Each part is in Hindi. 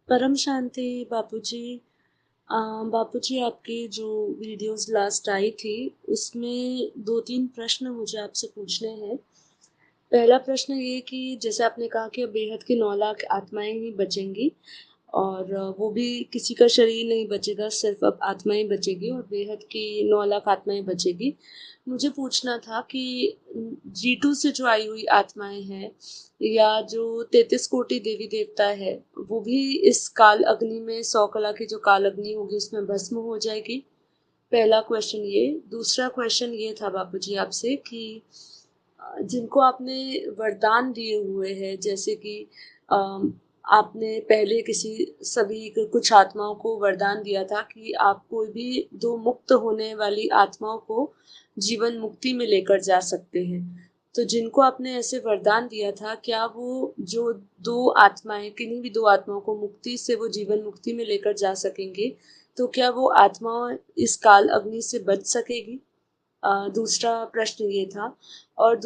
परम शांति बापूजी। बापूजी, आपकी जो वीडियोस लास्ट आई थी उसमें 2-3 प्रश्न मुझे आपसे पूछने हैं। पहला प्रश्न ये कि जैसे आपने कहा कि अब बेहद की 9 लाख आत्माएं ही बचेंगी और वो भी किसी का शरीर नहीं बचेगा, सिर्फ अब आत्माएं बचेगी और बेहद की 9 लाख आत्माएं बचेगी। मुझे पूछना था कि G2 से जो आई हुई आत्माएं हैं या जो 33 कोटि देवी देवता है, वो भी इस काल अग्नि में 100 कला की जो काल अग्नि होगी उसमें भस्म हो जाएगी। पहला क्वेश्चन ये। दूसरा क्वेश्चन ये था बापूजी आपसे कि जिनको आपने वरदान दिए हुए हैं, जैसे कि आपने पहले किसी सभी कुछ आत्माओं को वरदान दिया था कि आप कोई भी दो मुक्त होने वाली आत्माओं को जीवन मुक्ति में लेकर जा सकते हैं। तो जिनको आपने ऐसे वरदान दिया था, क्या वो जो दो आत्माएं, किन्हीं भी दो आत्माओं को मुक्ति से वो जीवन मुक्ति में लेकर जा सकेंगे, तो क्या वो आत्मा इस काल अग्नि से बच सकेगी? दूसरा प्रश्न ये था। और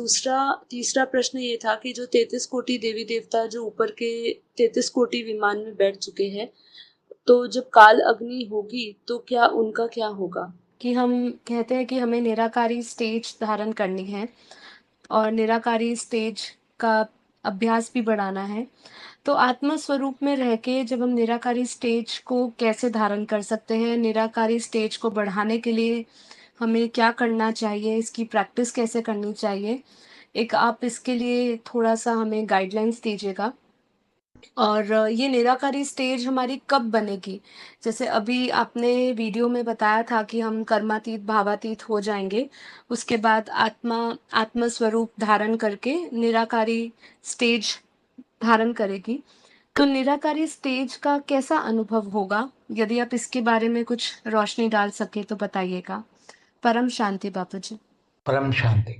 तीसरा प्रश्न ये था कि जो 33 कोटि देवी देवता जो ऊपर के 33 कोटि विमान में बैठ चुके हैं, तो जब काल अग्नि होगी तो क्या उनका क्या होगा? कि हम कहते हैं कि हमें निराकारी स्टेज धारण करनी है और निराकारी स्टेज का अभ्यास भी बढ़ाना है। तो आत्मा स्वरूप में रह के जब हम निराकारी स्टेज को कैसे धारण कर सकते हैं, निराकारी स्टेज को बढ़ाने के लिए हमें क्या करना चाहिए, इसकी प्रैक्टिस कैसे करनी चाहिए, एक आप इसके लिए थोड़ा-सा हमें गाइडलाइंस दीजिएगा। और ये निराकारी स्टेज हमारी कब बनेगी? जैसे अभी आपने वीडियो में बताया था कि हम कर्मातीत, भावातीत हो जाएँगे, उसके बाद आत्मा आत्म स्वरूप धारण करके निराकारी स्टेज धारण करेगी। तो निराकारी स्टेज का कैसा अनुभव होगा? यदि आप इसके बारे में कुछ रोशनी डाल सकें तो बताइएगा। परम शांति बापूजी। परम शांति।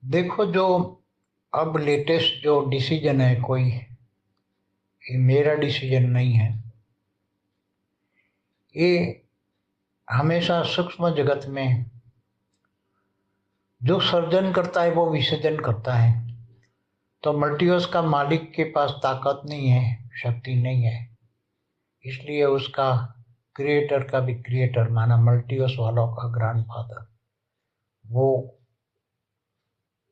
देखो, जो अब लेटेस्ट जो डिसीजन है, कोई ये मेरा डिसीजन नहीं है। ये हमेशा सूक्ष्म जगत में जो सर्जन करता है वो विसर्जन करता है। तो मल्टीवर्स का मालिक के पास ताकत नहीं है, शक्ति नहीं है, इसलिए उसका क्रिएटर का भी क्रिएटर माना मल्टीवर्स वालों का ग्रैंडफादर, वो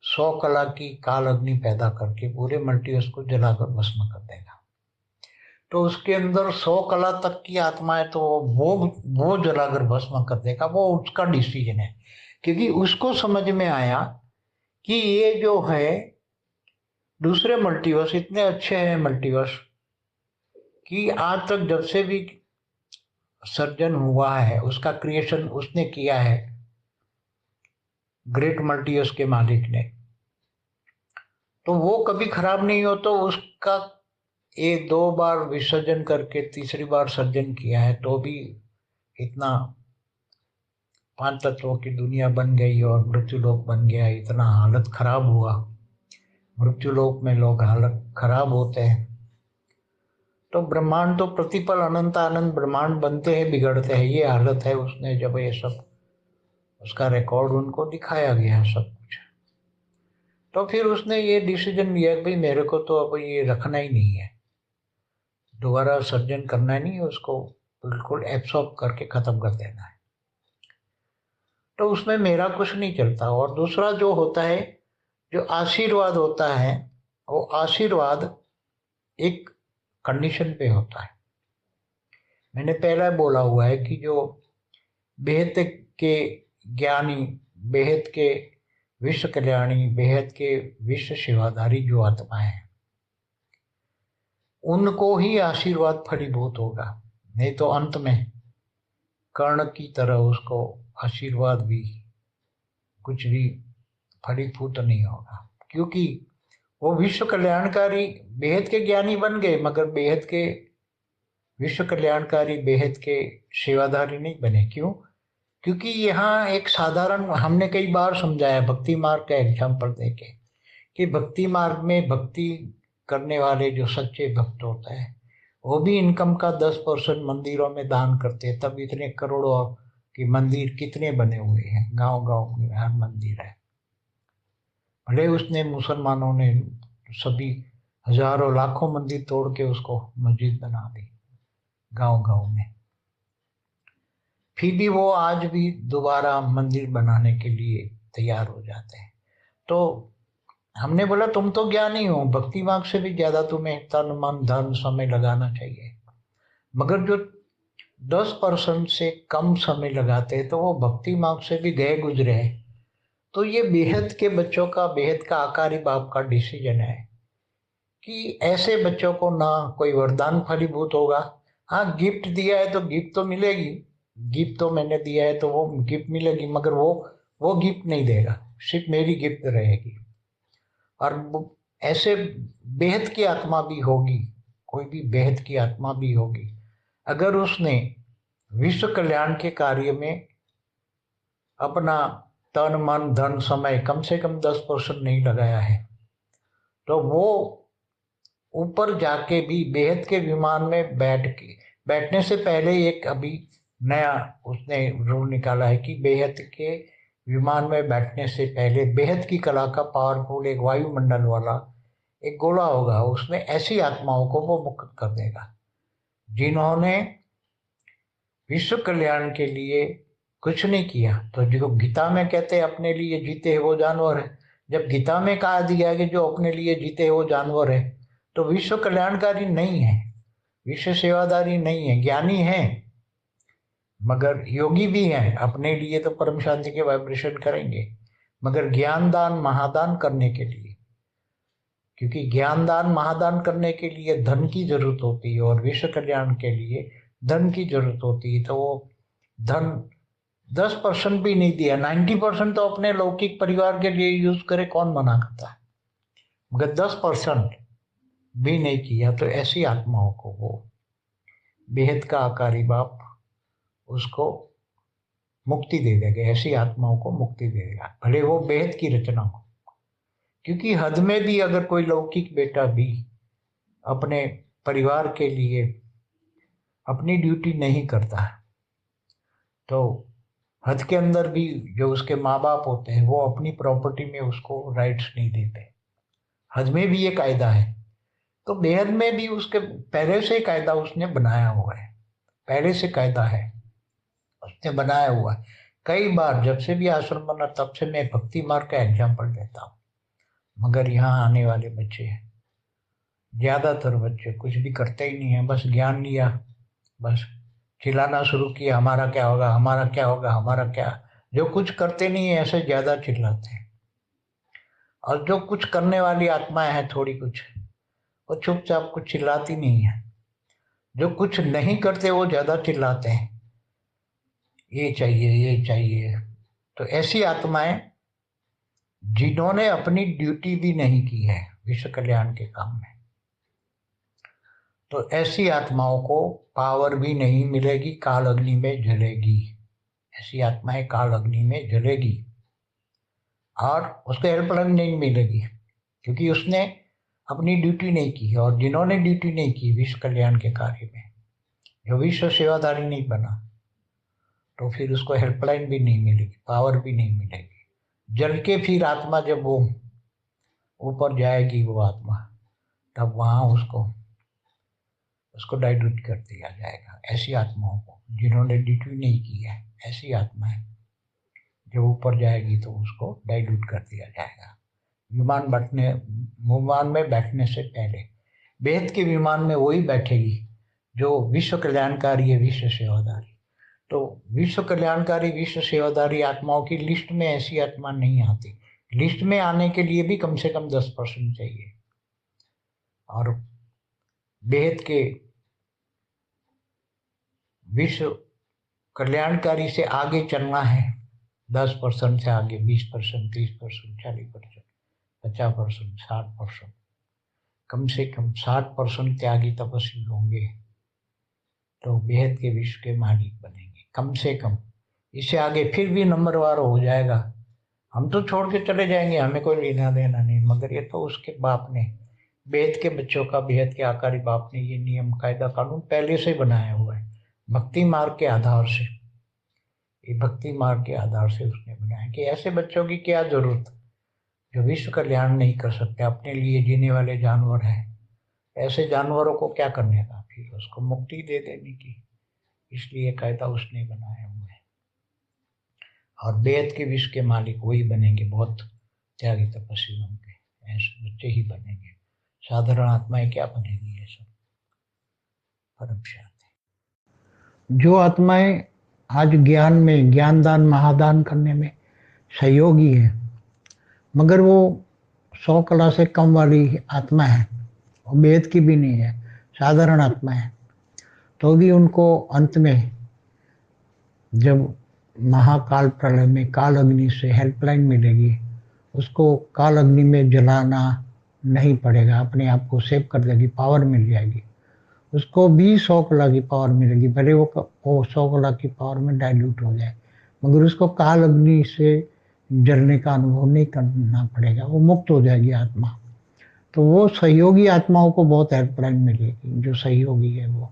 100 कला की काल अग्नि पैदा करके पूरे मल्टीवर्स को जलाकर भस्म कर देगा। तो उसके अंदर 100 कला तक की आत्मा है, तो वो जलाकर भस्म कर देगा। वो उसका डिसीजन है, क्योंकि उसको समझ में आया कि ये जो है दूसरे मल्टीवर्स इतने अच्छे हैं मल्टीवर्स कि आज तक जब से भी सर्जन हुआ है उसका क्रिएशन उसने किया है, ग्रेट मल्टीवर्स के मालिक ने। तो वो कभी खराब नहीं हो। तो उसका ये 2 बार विसर्जन करके तीसरी बार सर्जन किया है, तो भी इतना 5 तत्वों की दुनिया बन गई और मृत्युलोक बन गया। इतना हालत खराब हुआ, मृत्युलोक में लोग हालत खराब होते हैं। तो ब्रह्मांड तो प्रतिपल अनंत आनंद ब्रह्मांड बनते हैं, बिगड़ते हैं। ये हालत है उसने, जब ये सब उसका रिकॉर्ड उनको दिखाया गया है सब कुछ। तो फिर उसने ये डिसीजन लिया कि भाई मेरे को तो अब ये रखना ही नहीं है, दोबारा सर्जन करना ही नहीं है, उसको बिल्कुल एब्सॉर्ब करके खत्म कर देना है। तो उसमें मेरा कुछ नहीं चलता। और दूसरा जो होता है, जो आशीर्वाद होता है, वो आशीर्वाद एक कंडीशन पे होता है। मैंने पहला बोला हुआ है कि जो बेहद के ज्ञानी, बेहद के विश्व कल्याणी, बेहद के विश्व सेवाधारी जो आत्माएं हैं, उनको ही आशीर्वाद फलीभूत होगा। नहीं तो अंत में कर्ण की तरह उसको आशीर्वाद भी कुछ भी फलीभूत नहीं होगा, क्योंकि वो विश्व कल्याणकारी बेहद के ज्ञानी बन गए, मगर बेहद के विश्व कल्याणकारी, बेहद के सेवाधारी नहीं बने। क्यों? क्योंकि यहाँ एक साधारण, हमने कई बार समझाया भक्ति मार्ग का एग्जाम्पल देके, कि भक्ति मार्ग में भक्ति करने वाले जो सच्चे भक्त होते हैं, वो भी इनकम का 10% मंदिरों में दान करते हैं। तब इतने करोड़ों के मंदिर कितने बने हुए हैं, गांव गांव में हर मंदिर है। भले उसने मुसलमानों ने सभी हजारों लाखों मंदिर तोड़ के उसको मस्जिद बना दी गांव गांव में। फिर भी वो आज भी दोबारा मंदिर बनाने के लिए तैयार हो जाते हैं। तो हमने बोला तुम तो ज्ञानी हो, भक्ति मार्ग से भी ज्यादा तुम्हें तन मन धन समय लगाना चाहिए। मगर जो 10% से कम समय लगाते हैं तो वो भक्ति मार्ग से भी गए गुजरे हैं। तो ये बेहद के बच्चों का, बेहद का आकारी बाप का डिसीजन है कि ऐसे बच्चों को ना कोई वरदान फलीभूत होगा। हाँ, गिफ्ट दिया है तो गिफ्ट तो मिलेगी, गिफ्ट तो मैंने दिया है तो वो गिफ्ट मिलेगी, मगर वो गिफ्ट नहीं देगा, सिर्फ मेरी गिफ्ट रहेगी। और ऐसे बेहद की आत्मा भी होगी, कोई भी बेहद की आत्मा भी होगी, अगर उसने विश्व कल्याण के कार्य में अपना तन मन धन समय कम से कम 10% नहीं लगाया है, तो वो ऊपर जाके भी बेहद के विमान में बैठने से पहले एक अभी नया उसने रूल निकाला है कि बेहद के विमान में बैठने से पहले बेहद की कला का पावरफुल एक वायुमंडल वाला एक गोला होगा, उसमें ऐसी आत्माओं को वो मुक्त कर देगा जिन्होंने विश्व कल्याण के लिए कुछ नहीं किया। तो जो गीता में कहते हैं अपने लिए जीते हैं वो जानवर है, जब गीता में कहा दिया है कि जो अपने लिए जीते हैं वो जानवर है, तो विश्व कल्याणकारी नहीं है, विश्व सेवादारी नहीं है, ज्ञानी है मगर योगी भी हैं, अपने लिए तो परम शांति के वाइब्रेशन करेंगे, मगर ज्ञान दान महादान करने के लिए, क्योंकि ज्ञान दान महादान करने के लिए धन की जरूरत होती है और विश्व कल्याण के लिए धन की जरूरत होती है, तो वो धन 10% भी नहीं दिया, 90% तो अपने लौकिक परिवार के लिए यूज करे, कौन मना करता है, मगर 10% भी नहीं किया। तो ऐसी आत्माओं को वो बेहद का आकारी बाप उसको मुक्ति दे देगा, ऐसी आत्माओं को मुक्ति दे देगा, भले वो बेहद की रचना हो। क्योंकि हद में भी अगर कोई लौकिक बेटा भी अपने परिवार के लिए अपनी ड्यूटी नहीं करता तो हद के अंदर भी जो उसके माँ बाप होते हैं वो अपनी प्रॉपर्टी में उसको राइट्स नहीं देते। हद में भी ये कायदा है, तो बेहद में भी उसके पहले से कायदा उसने बनाया हुआ है, पहले से कायदा है उसने बनाया हुआ है। कई बार जब से भी आश्रम बना तब से मैं भक्ति मार्ग का एग्जाम्पल देता हूँ, मगर यहाँ आने वाले बच्चे, ज्यादातर बच्चे कुछ भी करते ही नहीं है, बस ज्ञान लिया, बस चिल्लाना शुरू किया, हमारा क्या होगा, हमारा क्या होगा, हमारा क्या, जो कुछ करते नहीं है ऐसे ज्यादा चिल्लाते हैं। और जो कुछ करने वाली आत्माएं हैं थोड़ी कुछ, वो चुपचाप कुछ चिल्लाती नहीं है, जो कुछ नहीं करते वो ज्यादा चिल्लाते हैं, ये चाहिए ये चाहिए। तो ऐसी आत्माएं जिन्होंने अपनी ड्यूटी भी नहीं की है विश्व कल्याण के काम में, तो ऐसी आत्माओं को पावर भी नहीं मिलेगी, काल अग्नि में जलेगी, ऐसी आत्माएं काल अग्नि में जलेगी और उसको हेल्पलाइन नहीं मिलेगी, क्योंकि उसने अपनी ड्यूटी नहीं की। और जिन्होंने ड्यूटी नहीं की विश्व कल्याण के कार्य में, जो विश्व सेवादारी नहीं बना, तो फिर उसको हेल्पलाइन भी नहीं मिलेगी, पावर भी नहीं मिलेगी। जल के फिर आत्मा जब वो ऊपर जाएगी वो आत्मा, तब वहां उसको डाइल्यूट कर दिया जाएगा। ऐसी आत्माओं को जिन्होंने ड्यूटी नहीं की है, ऐसी आत्माएं जब ऊपर जाएगी तो उसको डाइल्यूट कर दिया जाएगा। विमान में बैठने से पहले बेहद के विमान में वही बैठेगी जो विश्व कल्याणकारी है, विश्व सेवादारी। तो विश्व कल्याणकारी विश्व सेवादारी आत्माओं की लिस्ट में ऐसी आत्मा नहीं आती। लिस्ट में आने के लिए भी कम से कम 10% चाहिए, और बेहद के विश्व कल्याणकारी से आगे चलना है, 10% से आगे 20%, 30%, 40%, 50%, 60%, कम से कम 60% त्यागी तपस्वी होंगे तो बेहद के विश्व के मालिक बनेंगे, कम से कम। इससे आगे फिर भी नंबरवार हो जाएगा, हम तो छोड़ के चले जाएंगे, हमें कोई लेना देना नहीं, मगर ये तो उसके बाप ने, बेहद के बच्चों का बेहद के आकारी बाप ने ये नियम कायदा कानून पहले से बनाया हुआ है, भक्ति मार्ग के आधार से। ये भक्ति मार्ग के आधार से उसने बनाया कि ऐसे बच्चों की क्या जरूरत जो विश्व कल्याण नहीं कर सकते, अपने लिए जीने वाले जानवर हैं, ऐसे जानवरों को क्या करने का, फिर उसको मुक्ति दे देने की। इसलिए कायदा उसने बनाया हुआ है। और बेहद के विश्व के मालिक वही बनेंगे, बहुत त्यागी तपस्वी होंगे, ऐसे बच्चे ही बनेंगे। साधारण आत्माएं क्या बनेगी? ये सब परम शांति। जो आत्माएं आज ज्ञान में, ज्ञानदान महादान करने में सहयोगी है, मगर वो 100 कला से कम वाली आत्मा है, वो बेहद की भी नहीं है, साधारण आत्मा है, तो भी उनको अंत में जब महाकाल प्रलय में काल अग्नि से हेल्पलाइन मिलेगी, उसको काल अग्नि में जलाना नहीं पड़ेगा, अपने आप को सेव कर देगी, पावर मिल जाएगी। उसको भी 100 कला की पावर मिलेगी, भले वो 100 कला की पावर में डाइल्यूट हो जाए, मगर उसको काल अग्नि से जलने का अनुभव नहीं करना पड़ेगा, वो मुक्त हो जाएगी आत्मा। तो वो सहयोगी आत्माओं को बहुत हेल्पलाइन मिलेगी, जो सहयोगी है वो।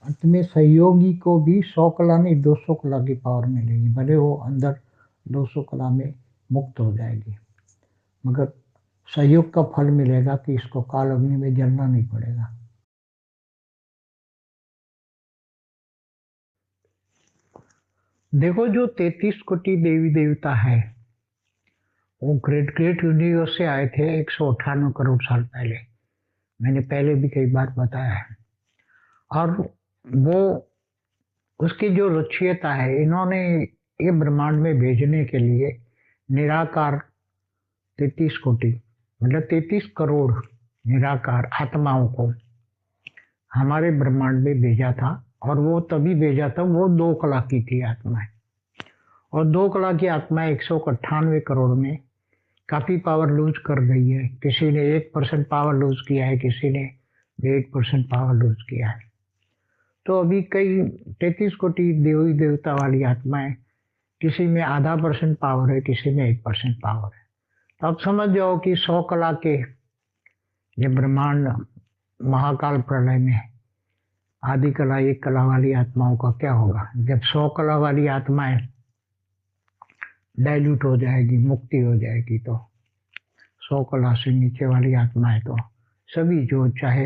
अंत में सहयोगी को भी 100 कला नहीं 200 कला की पावर मिलेगी, भले वो अंदर 200 कला में मुक्त हो जाएगी, मगर सहयोग का फल मिलेगा कि इसको काल अग्नि में जलना नहीं पड़ेगा। देखो, जो 33 कोटि देवी देवता है वो ग्रेट ग्रेट यूनिवर्स से आए थे 198 करोड़ साल पहले। मैंने पहले भी कई बार बताया है। और वो उसकी जो रचयिता है, इन्होंने ये ब्रह्मांड में भेजने के लिए निराकार 33 कोटि मतलब 33 करोड़ निराकार आत्माओं को हमारे ब्रह्मांड में भेजा था। और वो तभी भेजा था, वो 2 कला की थी आत्माएं, और 2 कला की आत्माएं 198 करोड़ में काफी पावर लूज कर गई है। किसी ने 1% पावर लूज किया है, किसी ने 8% पावर लूज किया है। तो अभी कई 33 कोटि देवी देवता वाली आत्माएं, किसी में आधा % पावर है, किसी में 1% पावर है। तो अब समझ जाओ कि 100 कला के ये ब्रह्मांड महाकाल प्रलय में आदि कला 1 कला वाली आत्माओं का क्या होगा। जब 100 कला वाली आत्माएं डाइल्यूट हो जाएगी, मुक्ति हो जाएगी, तो 100 कला से नीचे वाली आत्माएं तो सभी, जो चाहे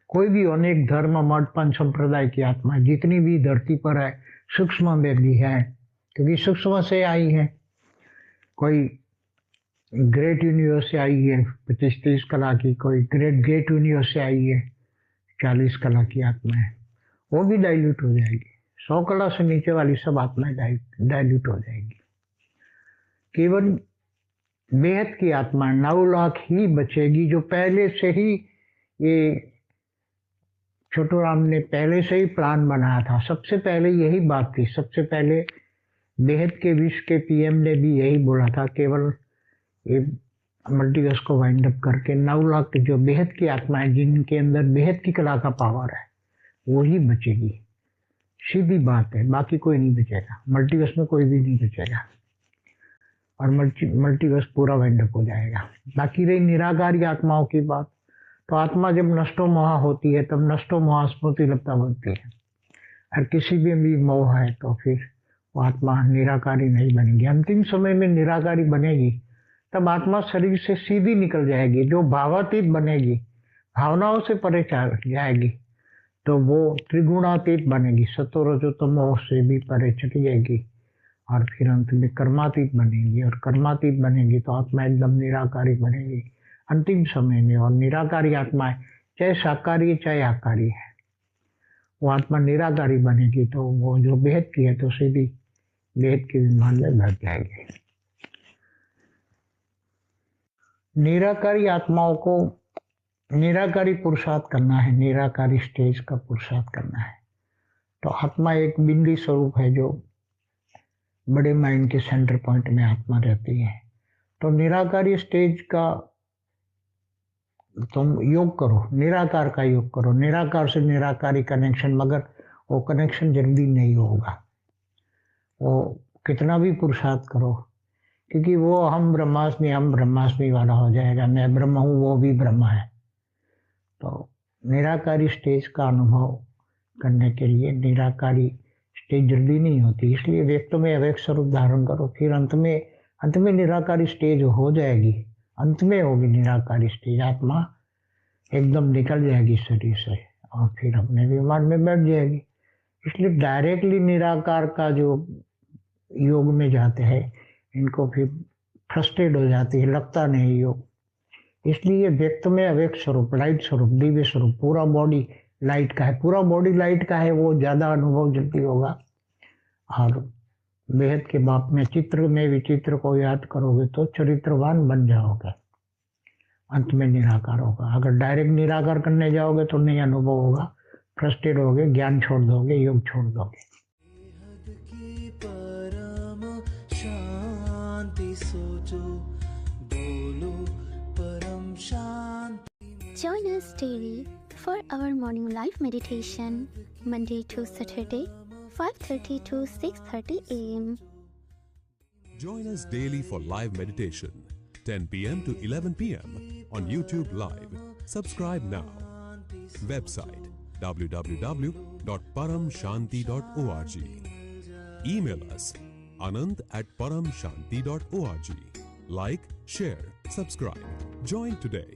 कोई भी अनेक धर्म मठ पंच संप्रदाय की आत्मा जितनी भी धरती पर है, सूक्ष्म में भी है, क्योंकि सूक्ष्म से आई है। कोई ग्रेट यूनिवर्स से आई है 25-30 कला की, कोई ग्रेट ग्रेट यूनिवर्स से आई है 40 कला की आत्मा है, वो भी डाइल्यूट हो जाएगी। 100 कला से नीचे वाली सब आत्माएं डाइल्यूट हो जाएगी। केवल बेहद की आत्मा 9 लाख ही बचेगी, जो पहले से ही, ये छोटू राम ने पहले से ही प्लान बनाया था। सबसे पहले यही बात थी, सबसे पहले बेहद के विश्व के पीएम ने भी यही बोला था, केवल ये मल्टीवर्स को वाइंड अप करके 9 लाख जो बेहद की आत्माएं, जिनके अंदर बेहद की कला का पावर है, वो ही बचेगी। सीधी बात है, बाकी कोई नहीं बचेगा, मल्टीवर्स में कोई भी नहीं बचेगा, और मल्टीवर्स पूरा वाइंड अप हो जाएगा। बाकी रही निराकारी आत्माओं की बात, तो आत्मा जब नष्टो मोह होती है, तब नष्टो मोह स्मृति लब्धता बनती है। और किसी भी मोह है तो फिर वो आत्मा निराकारी नहीं बनेगी। अंतिम समय में निराकारी बनेगी, तब आत्मा शरीर से सीधी निकल जाएगी, जो भावातीत बनेगी, भावनाओं से परे जाएगी, तो वो त्रिगुणातीत बनेगी, सतो रजो तमो से भी परे चली जाएगी, और फिर अंत में कर्मातीत बनेगी। और कर्मातीत बनेगी तो आत्मा एकदम निराकारी बनेगी अंतिम समय में। और निराकारी आत्मा है, चाहे साकारी है चाहे आकारी है, वो आत्मा निराकारी बनेगी, तो वो जो बेहद की है तो सीधी बेहद के विमान में बैठ जाएगी। निराकारी आत्माओं को निराकारी पुरुषार्थ करना है, निराकारी स्टेज का पुरुषार्थ करना है। तो आत्मा एक बिंदी स्वरूप है, जो बड़े माइंड के सेंटर पॉइंट में आत्मा रहती है। तो निराकारी स्टेज का तुम योग करो, निराकार का योग करो, निराकार से निराकारी कनेक्शन, मगर वो कनेक्शन जल्दी नहीं होगा, वो कितना भी पुरुषार्थ करो, क्योंकि वो हम ब्रह्मास्मि वाला हो जाएगा, मैं ब्रह्म हूँ वो भी ब्रह्म है। तो निराकारी स्टेज का अनुभव करने के लिए निराकारी स्टेज जल्दी नहीं होती, इसलिए व्यक्त में अव्यक्त स्वरूप धारण करो, फिर अंत में निराकारी स्टेज हो जाएगी, अंत में होगी निराकारी स्टेज। आत्मा एकदम निकल जाएगी शरीर से और फिर अपने विमान में बैठ जाएगी। इसलिए डायरेक्टली निराकार का जो योग में जाते हैं इनको फिर फ्रस्ट्रेट हो जाती है, लगता नहीं योग। इसलिए व्यक्त में अव्यक्त स्वरूप, लाइट स्वरूप, दिव्य स्वरूप, पूरा बॉडी लाइट का है, पूरा बॉडी लाइट का है, वो ज़्यादा अनुभव जल्दी होगा। और बेहद के बाप में चित्र में विचित्र को याद करोगे तो चरित्रवान बन जाओगे, अंत में निराकार होगा। अगर डायरेक्ट निराकार करने जाओगे तो नहीं अनुभव होगा, फ्रस्ट्रेट होगे, ज्ञान छोड़ दोगे, योग छोड़ दोगे। Join us daily for our morning live meditation, Monday to Saturday, 5:30 to 6:30 a.m. Join us daily for live meditation, 10 p.m. to 11 p.m. on YouTube Live. Subscribe now. Website www.paramshanti.org. Email us anant@paramshanti.org. Like, share, subscribe. Join today.